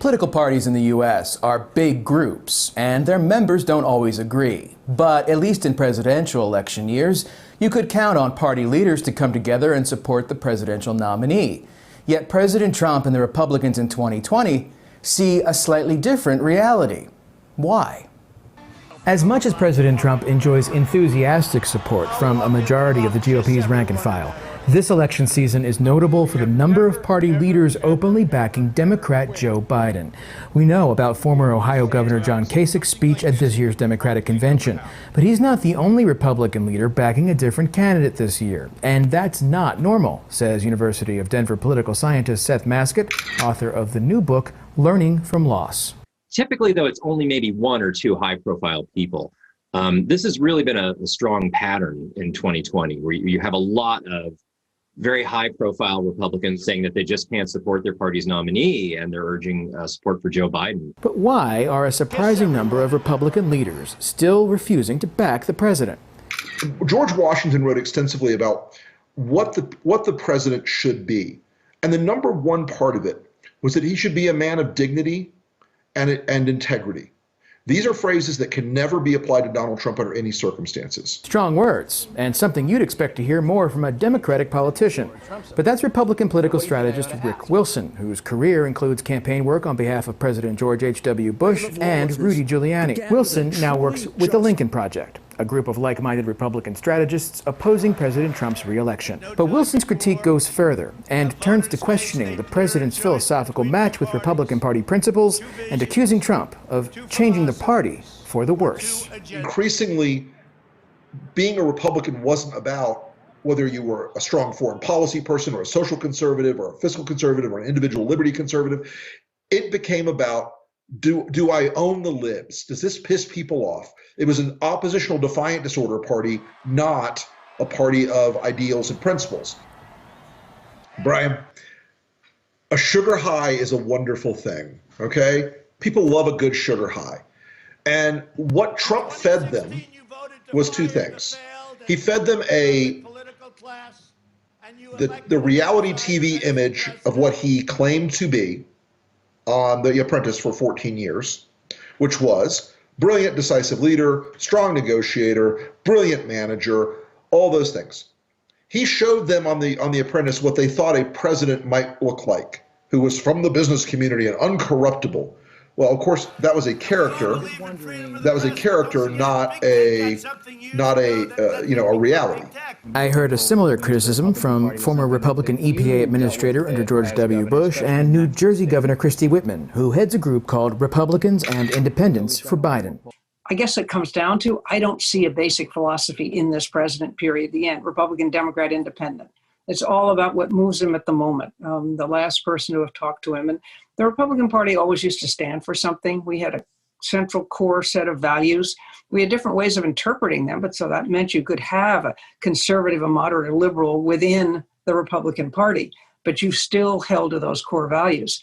Political parties in the U.S. are big groups, and their members don't always agree. But at least in presidential election years, you could count on party leaders to come together and support the presidential nominee. Yet President Trump and the Republicans in 2020 see a slightly different reality. Why? As much as President Trump enjoys enthusiastic support from a majority of the GOP's rank and file, this election season is notable for the number of party leaders openly backing Democrat Joe Biden. We know about former Ohio Governor John Kasich's speech at this year's Democratic convention, but he's not the only Republican leader backing a different candidate this year. And that's not normal, says University of Denver political scientist Seth Maskett, author of the new book, Learning from Loss. Typically, though, it's only maybe one or two high-profile people. This has really been a strong pattern in 2020, where you have a lot of very high-profile Republicans saying that they just can't support their party's nominee, and they're urging support for Joe Biden. But why are a surprising number of Republican leaders still refusing to back the president? George Washington wrote extensively about what the president should be. And the number one part of it was that he should be a man of dignity and integrity. These are phrases that can never be applied to Donald Trump under any circumstances. Strong words, and something you'd expect to hear more from a Democratic politician. But that's Republican political strategist Rick Wilson, whose career includes campaign work on behalf of President George H.W. Bush and Rudy Giuliani. Wilson now works with the Lincoln Project, a group of like-minded Republican strategists opposing President Trump's re-election. But Wilson's critique goes further and turns to questioning the president's philosophical match with Republican Party principles and accusing Trump of changing the party for the worse. Increasingly, being a Republican wasn't about whether you were a strong foreign policy person or a social conservative or a fiscal conservative or an individual liberty conservative. It became about, do I own the libs? Does this piss people off? It was an oppositional defiant disorder party, not a party of ideals and principles. Brian, a sugar high is a wonderful thing, okay? People love a good sugar high. And what Trump fed them was two things. He fed them the reality TV image of what he claimed to be on The Apprentice for 14 years, which was brilliant, decisive leader, strong negotiator, brilliant manager, all those things. He showed them on the Apprentice what they thought a president might look like, who was from the business community and uncorruptible. Well, of course, that was a character. That was a character, not a reality. I heard a similar criticism from former Republican EPA administrator under George W. Bush and New Jersey Governor Christie Whitman, who heads a group called Republicans and Independents for Biden. I guess it comes down to, I don't see a basic philosophy in this president, period, the end. Republican, Democrat, Independent. It's all about what moves him at the moment. The last person to have talked to him. And the Republican Party always used to stand for something. We had a central core set of values. We had different ways of interpreting them, but so that meant you could have a conservative, a moderate, a liberal within the Republican Party, but you still held to those core values.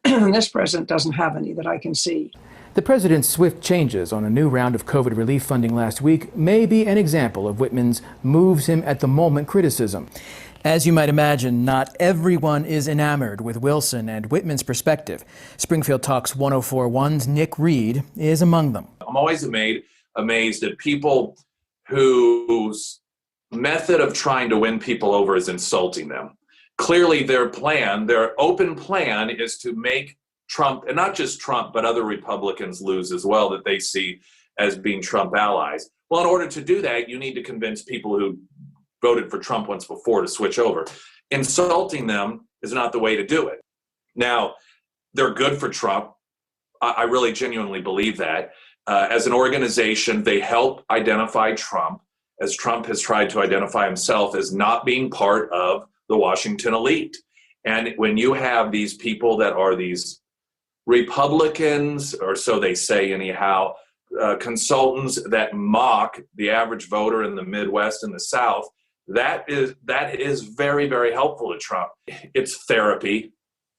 This president doesn't have any that I can see. The president's swift changes on a new round of COVID relief funding last week may be an example of Whitman's moves him at the moment criticism. As you might imagine, not everyone is enamored with Wilson and Whitman's perspective. Springfield Talks 104.1's Nick Reed is among them. I'm always amazed at people whose method of trying to win people over is insulting them. Clearly their open plan is to make Trump, and not just Trump, but other Republicans lose as well that they see as being Trump allies. Well, in order to do that, you need to convince people who voted for Trump once before to switch over. Insulting them is not the way to do it. Now, they're good for Trump. I really genuinely believe that. As an organization, they help identify Trump, as Trump has tried to identify himself as not being part of the Washington elite. And when you have these people that are these Republicans, or so they say anyhow, consultants that mock the average voter in the Midwest and the South, that is very, very helpful to Trump. It's therapy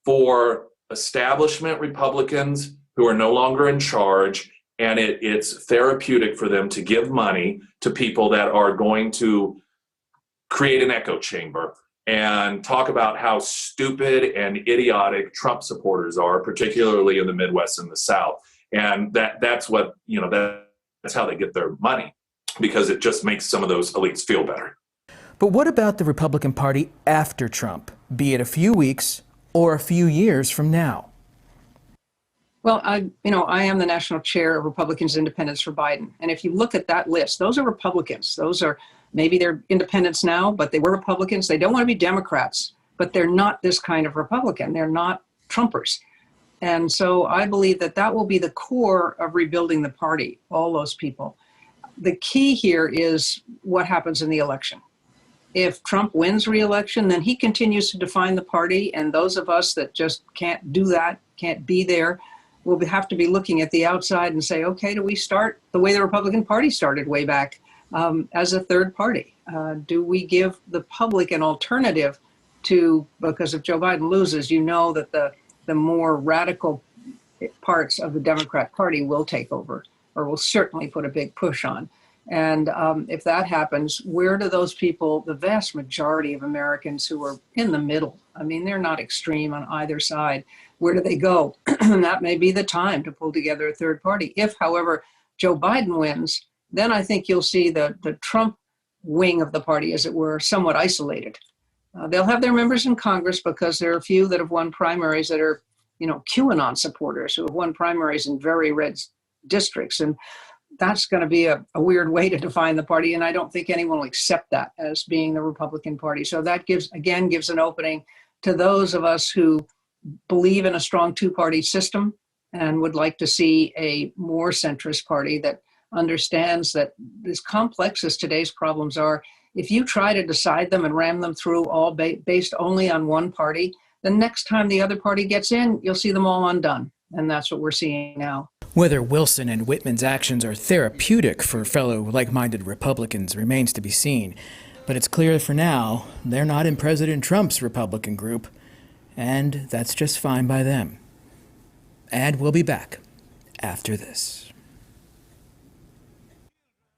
for establishment Republicans who are no longer in charge, and it's therapeutic for them to give money to people that are going to create an echo chamber and talk about how stupid and idiotic Trump supporters are, particularly in the Midwest and the South. And that's what, that's how they get their money, because it just makes some of those elites feel better. But what about the Republican Party after Trump, be it a few weeks or a few years from now? Well, I am the national chair of Republicans Independents for Biden. And if you look at that list, those are Republicans. Those are, maybe they're independents now, but they were Republicans. They don't want to be Democrats, but they're not this kind of Republican. They're not Trumpers. And so I believe that that will be the core of rebuilding the party, all those people. The key here is what happens in the election. If Trump wins re-election, then he continues to define the party. And those of us that just can't do that, can't be there, will have to be looking at the outside and say, okay, do we start the way the Republican Party started way back, as a third party? Do we give the public an alternative to, because if Joe Biden loses, that the more radical parts of the Democrat Party will take over, or will certainly put a big push on. And if that happens, where do those people, the vast majority of Americans who are in the middle, I mean, they're not extreme on either side, where do they go? And that may be the time to pull together a third party. If, however, Joe Biden wins, then I think you'll see the Trump wing of the party, as it were, somewhat isolated. They'll have their members in Congress because there are a few that have won primaries that are, QAnon supporters who have won primaries in very red districts. And that's going to be a weird way to define the party. And I don't think anyone will accept that as being the Republican Party. So that gives an opening to those of us who believe in a strong two-party system and would like to see a more centrist party that understands that as complex as today's problems are, if you try to decide them and ram them through all based only on one party, the next time the other party gets in, you'll see them all undone. And that's what we're seeing now. Whether Wilson and Whitman's actions are therapeutic for fellow like-minded Republicans remains to be seen. But it's clear for now they're not in President Trump's Republican group, and that's just fine by them. And we'll be back after this.